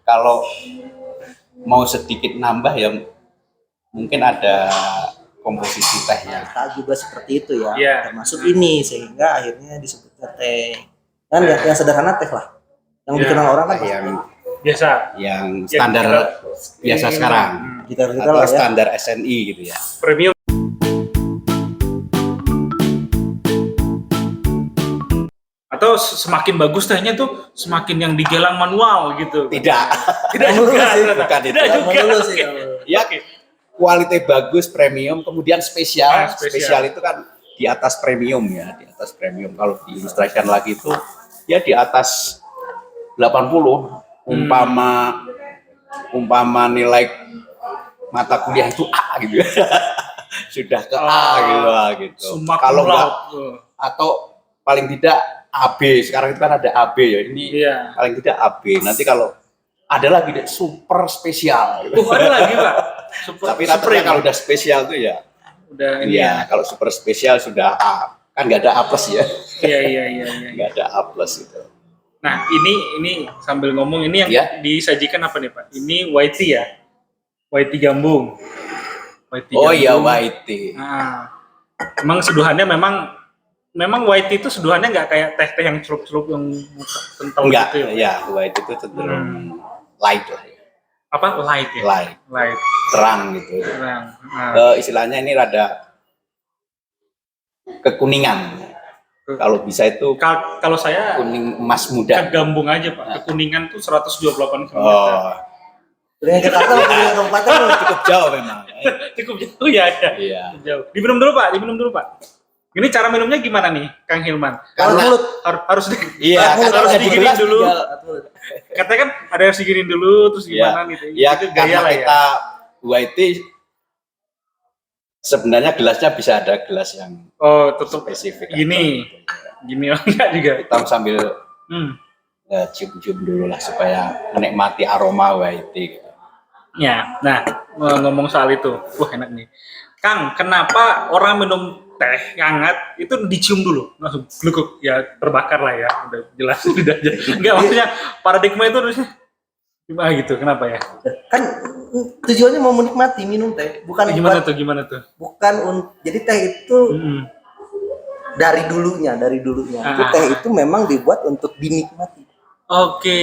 Kalau mau sedikit nambah ya mungkin ada komposisi teh ya. Tak juga seperti itu ya, Iya. termasuk ini sehingga akhirnya disebutnya teh. Kan yang sederhana teh lah. Yang Iya. dikenal orang kan Teh yang Biasa. standar biasa sekarang kita atau lah ya. standar SNI gitu ya. Premium. Atau semakin bagus tehnya tuh semakin yang digalang manual gitu. Tidak. Tidak Melulu juga. sih, ternyata. bukan Tidak itu. juga. Melulu sih, Oke. melulu. Ya, Oke. kualitas bagus premium, kemudian spesial. Spesial. Spesial itu kan di atas premium ya, di atas premium. Kalau diilustrasikan lagi itu ya di atas 80 umpama nilai mata kuliah itu A gitu. Sudah ke A gitu. Summa Kalau cum enggak laude. atau paling tidak AB. Sekarang itu kan ada AB ya. Ini Iya. paling tidak AB. Nanti kalau ada lagi deh super spesial. Gitu. Ada lagi Pak. Tapi rata-rata kalau udah spesial tuh ya, udah ini iya kalau super spesial sudah A. Kan nggak ada A plus ya, Iya. nggak ada A plus itu. Nah, ini sambil ngomong ini yang Iya. disajikan apa nih Pak? Ini white tea ya? White tea gambung. White tea Oh iya gambung. white tea. Nah, memang seduhannya memang white tea itu seduhannya nggak kayak teh-teh yang celup-celup yang kental Enggak, gitu ya white itu cenderung light lah, ya. Apa light ya? Light, terang gitu. Terang. Nah, Istilahnya ini rada kekuningan. Kalau bisa itu kalau saya kuning emas ke muda. gambung aja Pak. Ke Kuningan tuh 128 km. Oh, Dengan Jakarta sama dengan kabupaten cukup jauh memang. Cukup jauh ya. Iya. Cukup jauh. Diminum dulu Pak. Ini cara minumnya gimana nih, Kang Hilman? Karena mulut. Harus iya, harus karena diginin jelas dulu. tinggal- Katanya kan ada yang diginin dulu terus gimana gitu. Ya Itu karena gaya lah ya. kita white tea sebenarnya gelasnya bisa ada gelas yang Oh, tutup spesifik. gini oh, enggak juga. Kita sambil Hmm. cium-cium dulu lah supaya menikmati aroma white tea. Gitu. Ya, nah ngomong soal itu, wah enak nih. Kang, kenapa orang minum teh hangat itu dicium dulu, langsung glukuk ya terbakar lah ya, udah jelas sudah aja. Enggak maksudnya paradigma itu harusnya gimana gitu, kenapa ya? kan tujuannya mau menikmati minum teh, bukan Gimana buat- tuh? jadi teh itu Mm-mm. dari dulunya itu teh itu memang dibuat untuk dinikmati. Oke,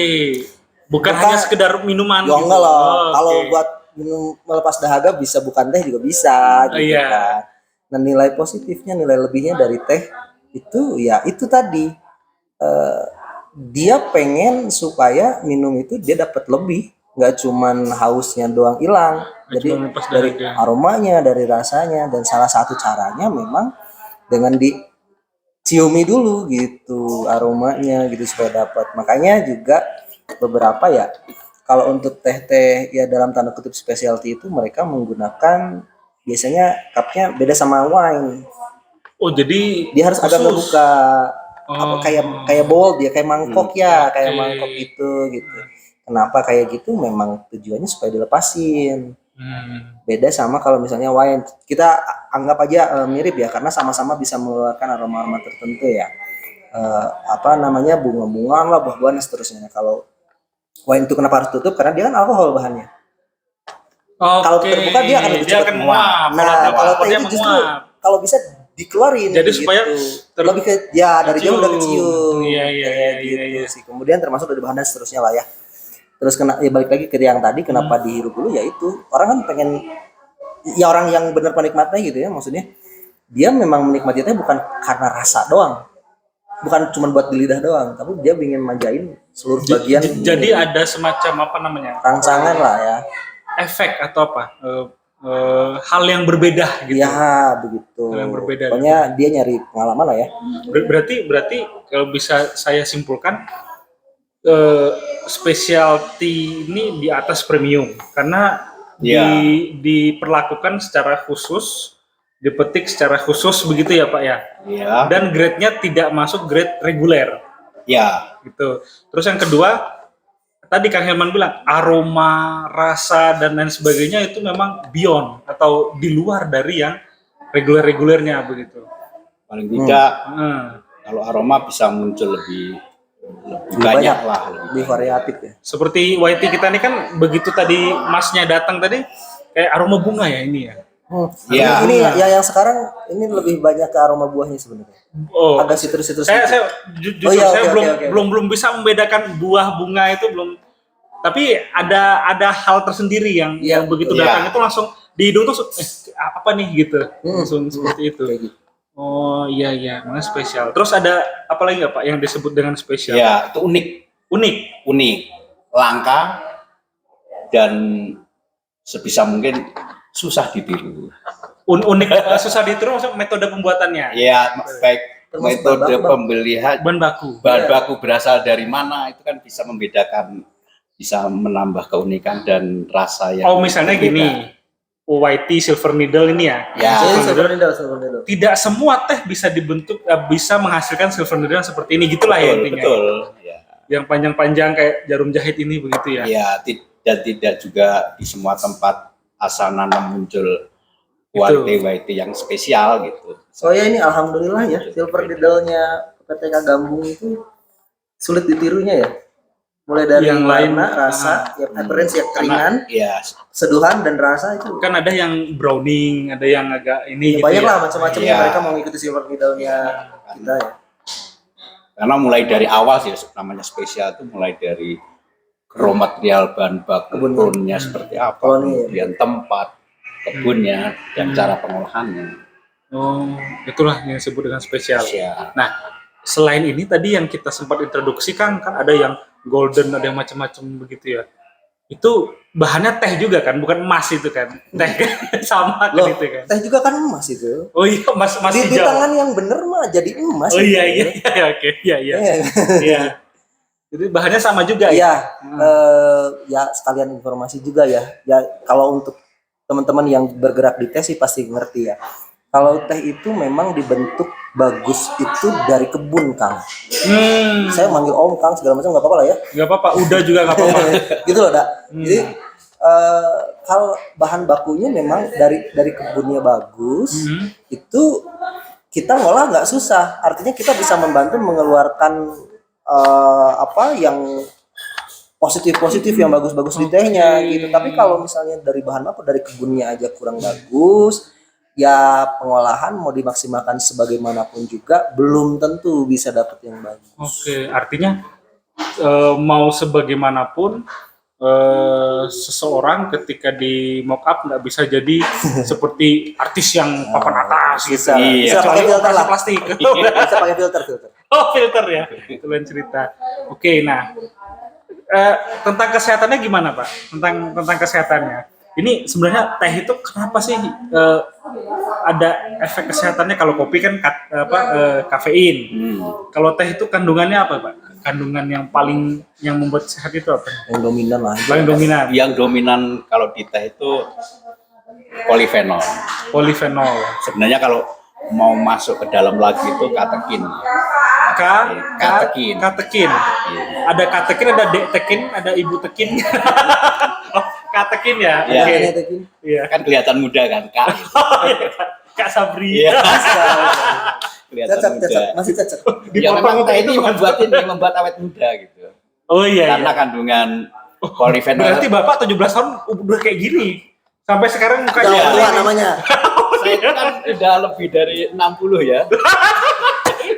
bukan Bukan- hanya sekedar minuman. Ya gitu. enggak lah, Oh, kalau oke. buat minum melepas dahaga bisa, bukan teh juga bisa gitu Iya. kan. Nah, nilai positifnya, nilai lebihnya dari teh itu ya itu tadi, dia pengen supaya minum itu dia dapat lebih, nggak cuman hausnya doang hilang. Nggak Jadi cuma lepas dari dahaga. aromanya, dari rasanya, dan salah satu caranya memang dengan diciumi dulu gitu aromanya gitu supaya dapat. Makanya juga beberapa ya kalau untuk teh-teh ya dalam tanda kutip specialty itu mereka menggunakan biasanya cupnya beda sama wine. Oh, jadi Dia harus agak khusus. ngebuka apa Oh. kayak bowl dia kayak mangkok ya, kayak Oke. mangkok gitu. Kenapa kayak gitu? Memang tujuannya supaya dilepasin. Beda sama kalau misalnya wine. Kita anggap aja mirip ya karena sama-sama bisa mengeluarkan aroma-aroma tertentu ya. Apa namanya bunga-bungaan lah, buah-buahan dan seterusnya. Kalau wine itu kenapa harus tutup? Karena dia kan alkohol bahannya. Oke. Kalau terbuka dia akan lebih cepat akan menguap. Nah, kalau teh dia itu justru menguap. kalau bisa dikeluarin. Jadi gitu. supaya lebih ke ya dari jauh udah kecium. kecium. Iya, Kayak iya. gitu sih. Kemudian termasuk dari bahan dan seterusnya lah ya. Terus ya balik lagi ke yang tadi kenapa dihirup dulu ya itu orang kan pengen ya orang yang benar penikmatnya gitu ya, maksudnya dia memang menikmati teh bukan karena rasa doang. Bukan cuma buat di lidah doang, tapi dia ingin manjain seluruh bagian. Jadi ada semacam apa namanya? rangsangan lah ya. Efek atau apa? Hal yang berbeda gitu. Ya begitu. Hal yang berbeda. Pokoknya dia nyari pengalaman lah ya. Berarti kalau bisa saya simpulkan specialty ini di atas premium karena diperlakukan secara khusus, dipetik secara khusus begitu ya Pak ya. Iya. Dan grade-nya tidak masuk grade reguler. Ya. Gitu. Terus yang kedua, tadi Kang Hilman bilang aroma, rasa dan lain sebagainya itu memang beyond atau di luar dari yang reguler-regulernya begitu. Paling tidak Hmm. kalau aroma bisa muncul lebih Lebih banyak banyak, lah. lebih variatif ya. Seperti YT kita ini kan begitu tadi masnya datang tadi kayak aroma bunga ya ini ya. Iya. Ini yang sekarang ini lebih banyak ke aroma buahnya sebenarnya. Oh, Agak sitrus-sitrus. saya jujur Oh, iya, saya oke, oke. belum bisa membedakan buah bunga itu belum. Tapi ada hal tersendiri yang begitu Iya. datang itu langsung di hidung tuh apa nih gitu. Langsung seperti itu. Kayak gitu. Oh iya, makanya spesial. Terus ada apa lagi nggak Pak yang disebut dengan spesial? Ya, itu unik, Unik. langka, dan sebisa mungkin susah ditiru. Unik susah ditiru maksudnya metode pembuatannya. Ya, baik Termasuk metode bahan baku, pembelian, bahan baku berasal dari mana itu kan bisa membedakan, bisa menambah keunikan dan rasa yang Misalnya berbeda. gini, YT Silver Needle ini ya. Ya. Silver Needle. Tidak semua teh bisa dibentuk, bisa menghasilkan Silver Needle seperti ini gitulah ya intinya. Betul. Ya. Yang panjang-panjang kayak jarum jahit ini begitu ya. Ya, dan tidak juga di semua tempat asal nanam muncul Itu. YT yang spesial gitu. Oh ya, ini alhamdulillah ya, Silver Needle-nya PTK Gambung itu sulit ditirunya ya. Mulai dari Yang lain, warna, rasa, ya appearance, ya keringan, Ya, seduhan dan rasa itu. Kan ada yang browning, ada yang agak ini Ya, gitu banyak ya. lah macam-macam Iya. mereka mau ngikuti Silver Needle-nya kita ya. karena mulai dari awal sih namanya spesial itu mulai dari raw material bahan baku Kebunnya. klonnya seperti apa, Klonnya, ya. kemudian tempat kebunnya dan cara pengolahannya. Oh, itulah yang disebut dengan spesial. Ya. Nah, selain ini tadi yang kita sempat introduksi kan ada yang golden, ada yang macam-macam begitu ya. Itu bahannya teh juga kan, bukan emas itu kan. Teh sama kan Loh, itu kan. teh juga kan emas itu. Oh iya, emas Di hijau. tangan yang bener mah jadi emas. Oh itu. iya, oke, iya. Iya. Iya. Jadi bahannya sama juga Iya, ya. ya sekalian informasi juga ya. Ya kalau untuk teman-teman yang bergerak di teh sih pasti ngerti ya. Kalau teh itu memang dibentuk bagus itu dari kebun, Kang. Saya manggil Om, Kang, segala macam nggak apa-apa lah ya. Nggak apa-apa, udah juga nggak apa-apa. Gitu loh, Dak. Jadi kalau bahan bakunya memang dari kebunnya bagus, itu kita ngolah nggak susah. Artinya kita bisa membantu mengeluarkan apa yang positif yang bagus-bagus di tehnya gitu. Tapi kalau misalnya dari bahan baku dari kebunnya aja kurang bagus, ya pengolahan mau dimaksimalkan sebagaimanapun juga belum tentu bisa dapat yang bagus. Oke, artinya mau sebagaimanapun seseorang ketika di mock up nggak bisa jadi seperti artis yang papan atas gitu. Bisa pakai filter lah. Plastik. Bisa pakai filter. Oh, filter ya. Itu lain cerita. Oke, nah tentang kesehatannya gimana, Pak? Tentang kesehatannya. Ini sebenarnya teh itu kenapa sih ada efek kesehatannya? Kalau kopi kan kafein. Kalau teh itu kandungannya apa, Pak? Kandungan yang membuat sehat itu apa? Yang dominan lah. Paling dominan. Yang dominan kalau di teh itu polifenol. Polifenol. Sebenarnya kalau mau masuk ke dalam lagi itu katekin. Katekin. Ada katekin, ada dektekin, ada ibu tekin. Oh, katekin ya. Iya. Oke. Iya. Kan kelihatan muda kan, Kak. Kak Sabri. Iya. Kelihatan muda. Masih cacat. Ya memang teh ini membuat awet muda gitu. Oh iya. Karena kandungan polifenol. Berarti Bapak 17 tahun udah kayak gini. Sampai sekarang Udah mukanya tua namanya. Saya itu kan udah lebih dari 60 ya.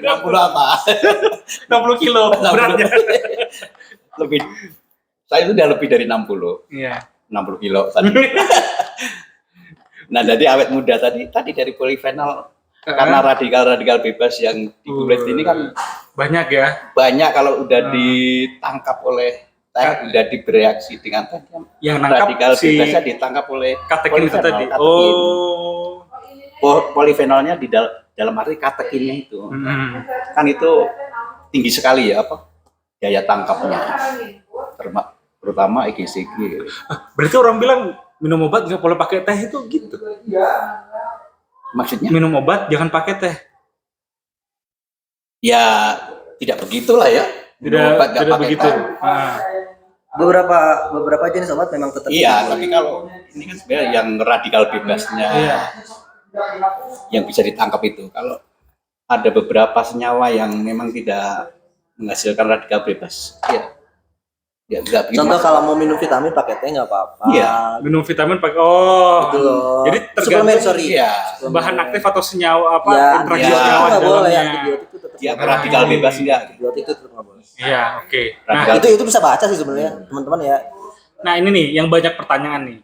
60 apa? 60 kilo beratnya. Lebih. Saya itu udah lebih dari 60. Iya. 60 kilo tadi. Nah, jadi awet muda tadi dari polifenol. Karena radikal bebas yang di kulit ini kan banyak ya. banyak kalau udah ditangkap oleh teh, udah bereaksi dengan teh. Yang nangkap Radikal si bebasnya ditangkap oleh katekin itu tadi. katekin. Oh. Polifenolnya di dalam arti katekinnya itu. Kan itu tinggi sekali ya daya tangkapnya. Terutama EGCG. Berarti orang bilang minum obat nggak boleh pakai teh itu gitu. Maksudnya? Minum obat jangan pakai teh. Ya tidak begitulah ya. Minum obat nggak Tidak pakai begitu. teh. Nah. Beberapa jenis obat memang tetap. Iya, tapi kalau ini kan sebenarnya yang radikal bebasnya yang bisa ditangkap itu. Kalau ada beberapa senyawa yang memang tidak menghasilkan radikal bebas. Iya. Ya enggak bikin Contoh masalah. kalau mau minum vitamin pakai teh nggak apa-apa. Iya. Minum vitamin pakai oh. Gitu loh. Jadi suplemen tergantung sorry. Iya. bahan aktif atau senyawa apa Ya, interaksi iya. senyawa nggak di boleh. dalamnya. Antibiotik itu tetap Dia nggak boleh. radikal bebas enggak? Antibiotik itu tetap nggak boleh. Iya, oke. Nah, Radikal Itu bisa baca sih sebenarnya teman-teman ya. nah ini nih yang banyak pertanyaan nih.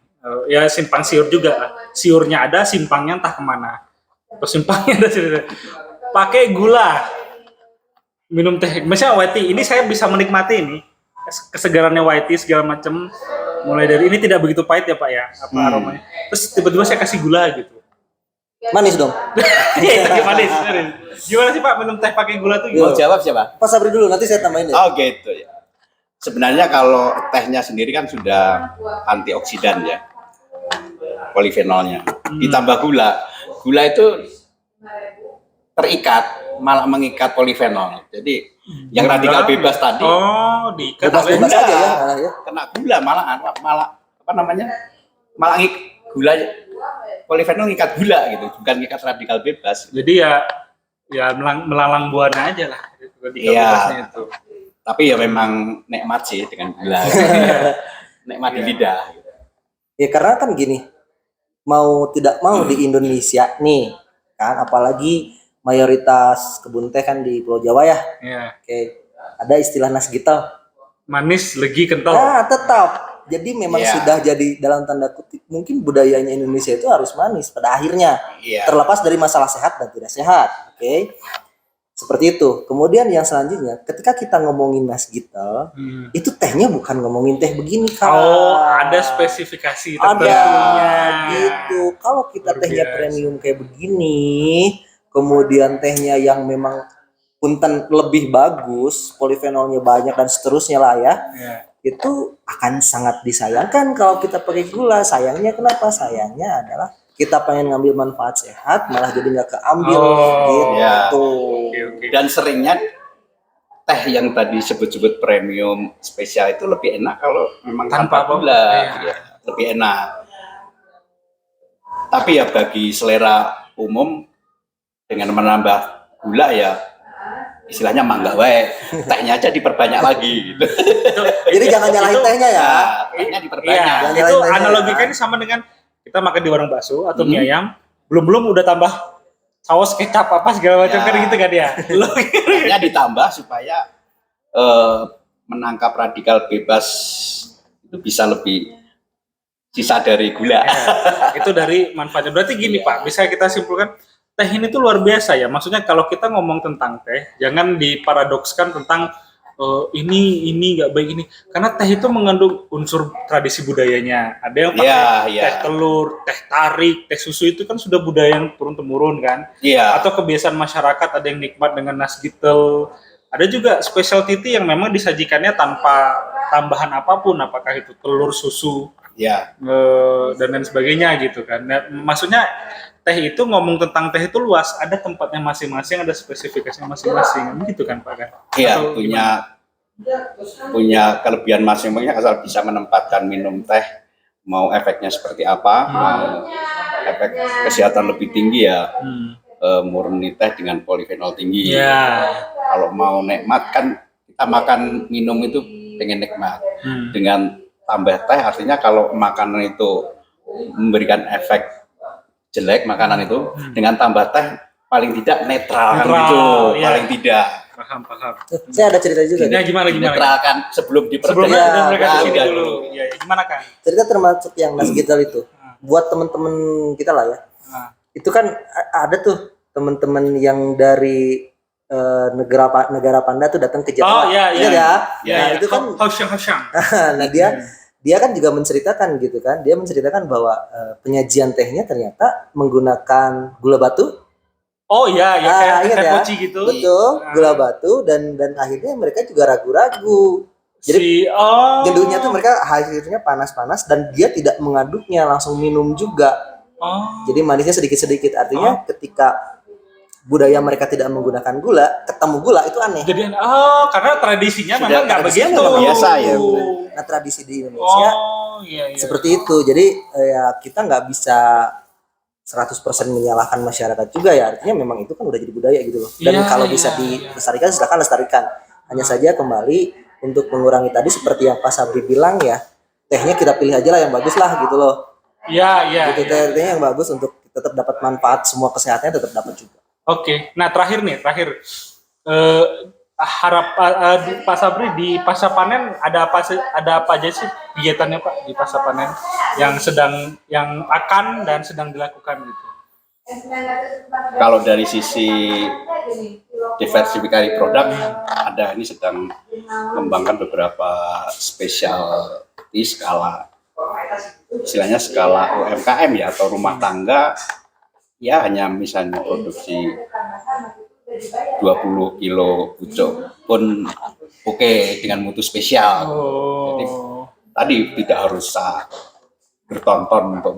Ya simpang siur juga. Siurnya ada, simpangnya entah kemana. Terus simpangnya ada sini. Pakai gula. Minum teh. Misalnya white tea, ini saya bisa menikmati ini kesegarannya white tea segala macam. Mulai dari ini tidak begitu pahit ya Pak ya, apa aromanya. Terus tiba-tiba saya kasih gula gitu. Manis dong. Iya, gimana sih? Gimana sih Pak minum teh pakai gula tuh Mau gimana? jawab siapa? Pas Sabri dulu nanti saya tambahin ya. Oh gitu ya. Sebenarnya kalau tehnya sendiri kan sudah antioksidan ya, polifenolnya. Ditambah gula, gula itu terikat, malah mengikat polifenol. Jadi yang radikal bebas tadi Oh, diikat. Bebas-bebas Iya. aja ya, malah ya. kena gula, malah apa namanya? Malah gula polifenol ngikat gula gitu, bukan ngikat radikal bebas. Jadi ya melalang buana aja lah. Radikal Iya. bebasnya itu. Tapi ya memang nikmat sih dengan gula. Nikmat di lidah. Ya karena kan gini, mau tidak mau di Indonesia nih, kan apalagi mayoritas kebun teh kan di Pulau Jawa ya. Iya. Oke, ada istilah nasgitel. Manis, legi, kental. Nah, tetap. Jadi memang Iya. sudah jadi dalam tanda kutip mungkin budayanya Indonesia itu harus manis pada akhirnya. Iya. Terlepas dari masalah sehat dan tidak sehat. Oke. Seperti itu. Kemudian yang selanjutnya, ketika kita ngomongin nasgitel, Hmm. itu tehnya bukan ngomongin teh begini, Kak. Oh, ada spesifikasi Ada tertentunya. gitu. Kalau kita Luar tehnya biasa. premium kayak begini, kemudian tehnya yang memang punten lebih bagus, polifenolnya banyak dan seterusnya lah ya, Ya. itu akan sangat disayangkan kalau kita pakai gula. Sayangnya kenapa? Sayangnya adalah kita pengen ngambil manfaat sehat, malah jadi nggak keambil Oh, gitu. ya. Oke. Dan seringnya teh yang tadi sebut-sebut premium spesial itu lebih enak kalau memang Tanpa tanpa apa-apa, gula, iya. ya, lebih enak. Tapi ya bagi selera umum dengan menambah gula ya istilahnya mangga wae, tehnya aja diperbanyak lagi gitu. Jadi jangan nyalahin tehnya ya. Nah, tehnya diperbanyak. Iya, Jangan itu nyalahin tehnya analogikanya ya. sama dengan kita makan di warung bakso atau mie ayam, belum udah tambah saus kecap apa segala macam Ya. kan gitu kan ya. Tehnya ditambah supaya menangkap radikal bebas itu bisa lebih sisa dari gula. Itu dari manfaatnya. Berarti gini Pak, bisa kita simpulkan teh ini tuh luar biasa ya. Maksudnya kalau kita ngomong tentang teh, jangan diparadokskan tentang ini nggak baik ini. Karena teh itu mengandung unsur tradisi budayanya. Ada yang pakai Iya, teh iya. telur, teh tarik, teh susu itu kan sudah budaya yang turun temurun kan. Iya. Atau kebiasaan masyarakat ada yang nikmat dengan nasgitel. Ada juga specialty tea yang memang disajikannya tanpa tambahan apapun, apakah itu telur, susu, Iya. dan lain sebagainya gitu kan. Nah, maksudnya teh itu ngomong tentang teh itu luas, ada tempatnya masing-masing, ada spesifikasinya masing-masing, gitu kan Pak kan? Iya, Atau punya kelebihan masing-masing asal bisa menempatkan minum teh mau efeknya seperti apa, mau efek kesehatan lebih tinggi ya murni teh dengan polifenol tinggi. Ya. Kalau mau nikmat kan kita makan minum itu pengen nikmat. Dengan tambah teh artinya kalau makanan itu memberikan efek jelek makanan itu dengan tambah teh paling tidak netral kan Netral, gitu, iya. paling tidak Paham. Saya ada cerita juga. Nah, nih. gimana? dinetralkan sebelum Sebelumnya diperbanyak. udah mereka Ya, kesini udah dulu. Ya, gimana kan? Cerita termasuk yang nasgitel itu. Buat temen-temen kita lah ya. Nah, Itu kan ada tuh temen-temen yang dari negara Panda tuh datang ke Jawa. Oh, iya, Ingat iya. ya? Nah, itu kan Hausyang. nah dia kan juga menceritakan gitu kan. Dia menceritakan bahwa penyajian tehnya ternyata menggunakan gula batu. Oh iya, ya kayak ingat teh ya? poci gitu. Betul, Nah. gula batu dan akhirnya mereka juga ragu-ragu. Jadi jenuhnya tuh mereka akhirnya panas-panas dan dia tidak mengaduknya, langsung minum juga. Jadi manisnya sedikit-sedikit. Artinya ketika budaya mereka tidak menggunakan gula, ketemu gula itu aneh. Jadi karena tradisinya Sudah memang nggak tradisinya begitu. memang biasa ya, Nah tradisi di Indonesia Iya. seperti itu. Jadi ya kita nggak bisa 100% menyalahkan masyarakat juga ya. Artinya memang itu kan udah jadi budaya gitu loh. Dan Iya, kalau iya, bisa iya. dilestarikan silakan lestarikan. Hanya saja kembali untuk mengurangi tadi seperti yang Pak Sabri bilang ya, tehnya kita pilih aja lah yang bagus lah gitu loh. Iya. Gitu tehnya yang bagus untuk tetap dapat manfaat, semua kesehatannya tetap dapat juga. Oke. Nah, terakhir Pak Sabri di pasca panen ada apa aja sih kegiatannya Pak di pasca panen yang akan dan sedang dilakukan gitu. Kalau dari sisi diversifikasi produk, ada ini sedang mengembangkan beberapa specialty skala, istilahnya skala UMKM ya, atau rumah tangga ya, hanya misalnya produksi 20 kilo pucuk pun oke, dengan mutu spesial. Jadi tadi tidak harus bertonton untuk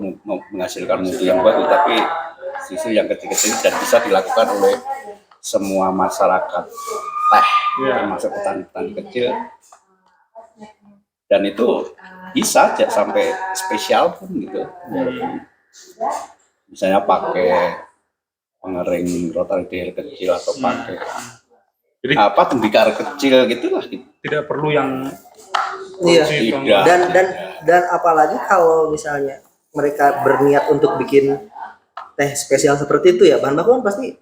menghasilkan mutu yang bagus, tapi susu yang kecil-kecil dan bisa dilakukan oleh semua masyarakat teh, termasuk petani-petani kecil, dan itu bisa aja sampai spesial pun gitu. Misalnya pakai pengering rotary dial kecil atau pakai Jadi tembikar kecil gitulah. tidak perlu yang Iya. Tidak. Dan apalagi kalau misalnya mereka berniat untuk bikin teh spesial seperti itu ya, bahan baku kan pasti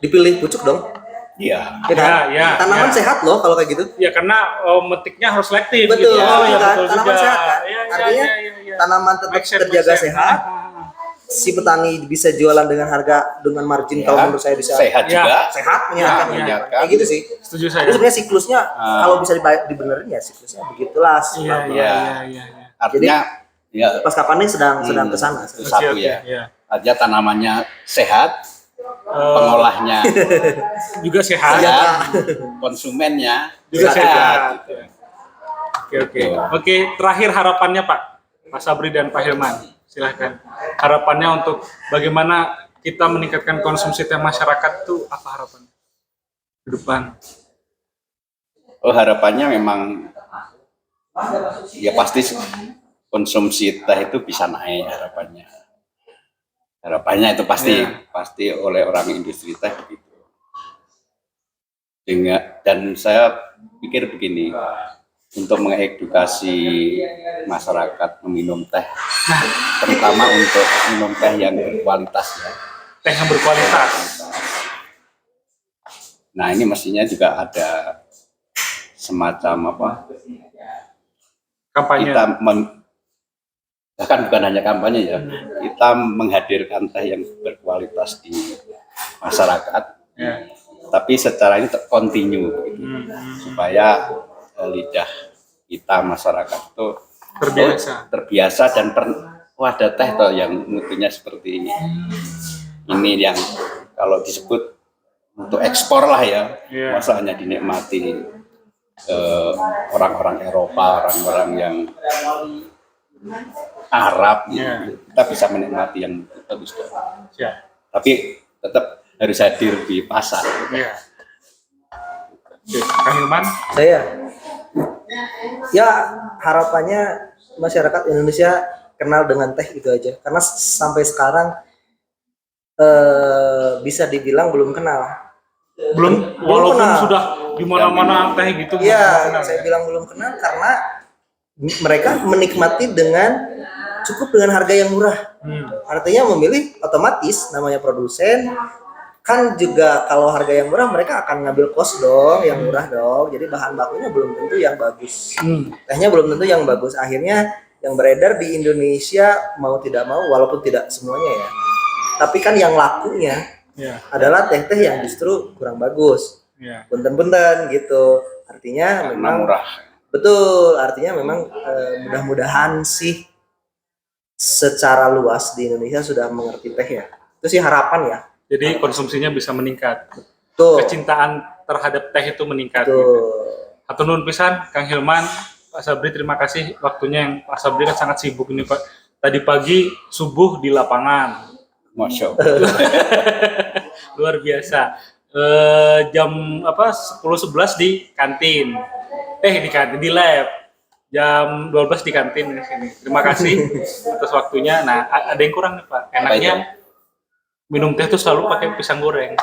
dipilih pucuk dong. Iya. Ya kan? Ya, Tanaman sehat loh kalau kayak gitu. Ya karena metiknya harus selektif. Betul, gitu. kan? Betul Tanaman juga. sehat kan? Ya, Artinya tanaman tetap terjaga sehat. Si petani bisa jualan dengan harga, dengan margin kalau menurut saya bisa sehat juga. sehat, menyenangkan. menyenangkan. Kayak gitu sih. Setuju saya. Jadi sebenarnya siklusnya kalau bisa dibenerin ya siklusnya begitulah. Iya. Artinya ya Pas kapannya sedang ke sana. itu satu Oke, ya. ya. Aja tanamannya sehat, pengolahnya Juga sehat. sehat, konsumennya Juga sehat. gitu. Oke, terakhir harapannya Pak Sabri dan Pak Hilman, silahkan. Harapannya untuk bagaimana kita meningkatkan konsumsi teh masyarakat itu apa harapannya ke depan? Oh, harapannya memang ya pasti konsumsi teh itu bisa naik, harapannya itu pasti oleh orang industri teh begitu. Dan saya pikir begini, untuk mengedukasi masyarakat meminum teh, terutama untuk minum teh yang berkualitas ya. Teh yang berkualitas. Nah, ini mestinya juga ada semacam Kampanye. Bahkan bukan hanya kampanye ya, kita menghadirkan teh yang berkualitas di masyarakat, tapi secara ini kontinu gitu, supaya lidah kita masyarakat itu terbiasa dan ada teh toh yang mutunya seperti ini. Ini yang kalau disebut untuk ekspor lah ya, masa hanya dinikmati orang-orang Eropa, orang-orang yang Arab gitu. Kita bisa menikmati yang bagus. Tapi tetap harus hadir di pasar. Kang Hilman? Saya ya harapannya masyarakat Indonesia kenal dengan teh itu aja, karena sampai sekarang bisa dibilang belum kenal. Walaupun kenal. sudah di mana-mana teh gitu. Iya, saya bilang belum kenal karena mereka menikmati dengan cukup dengan harga yang murah. Artinya memilih otomatis namanya produsen kan juga, kalau harga yang murah mereka akan ngambil cost dong yang murah dong. Jadi bahan bakunya belum tentu yang bagus. Tehnya belum tentu yang bagus. Akhirnya yang beredar di Indonesia mau tidak mau, walaupun tidak semuanya ya, tapi kan yang lakunya adalah teh-teh yang justru kurang bagus. Punten-punten gitu. Artinya memang murah. Betul, artinya memang mudah-mudahan sih secara luas di Indonesia sudah mengerti teh ya. Itu sih harapan ya. Jadi konsumsinya bisa meningkat. Tuh. Kecintaan terhadap teh itu meningkat. Tuh. Gitu. Hatur nuhun pisan Kang Hilman, Pak Sabri, terima kasih waktunya. Yang Pak Sabri kan sangat sibuk ini Pak. Tadi pagi subuh di lapangan. Masya Allah. Luar biasa. Jam 10.11 di kantin. Di kantin, di lab. Jam 12 di kantin di sini. Terima kasih atas waktunya. Nah, ada yang kurang nih Pak. Enaknya minum teh itu selalu pakai pisang goreng.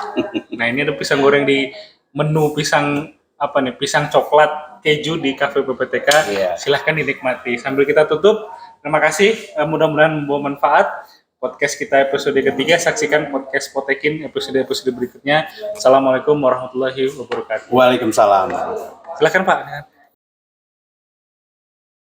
Nah, ini ada pisang goreng di menu pisang apa nih pisang coklat keju di Cafe PPTK. Iya. Silahkan dinikmati. Sambil kita tutup, terima kasih. Mudah-mudahan membawa manfaat. Podcast kita episode ketiga. Saksikan podcast Potekin episode berikutnya. Assalamualaikum warahmatullahi wabarakatuh. Waalaikumsalam. Silahkan Pak.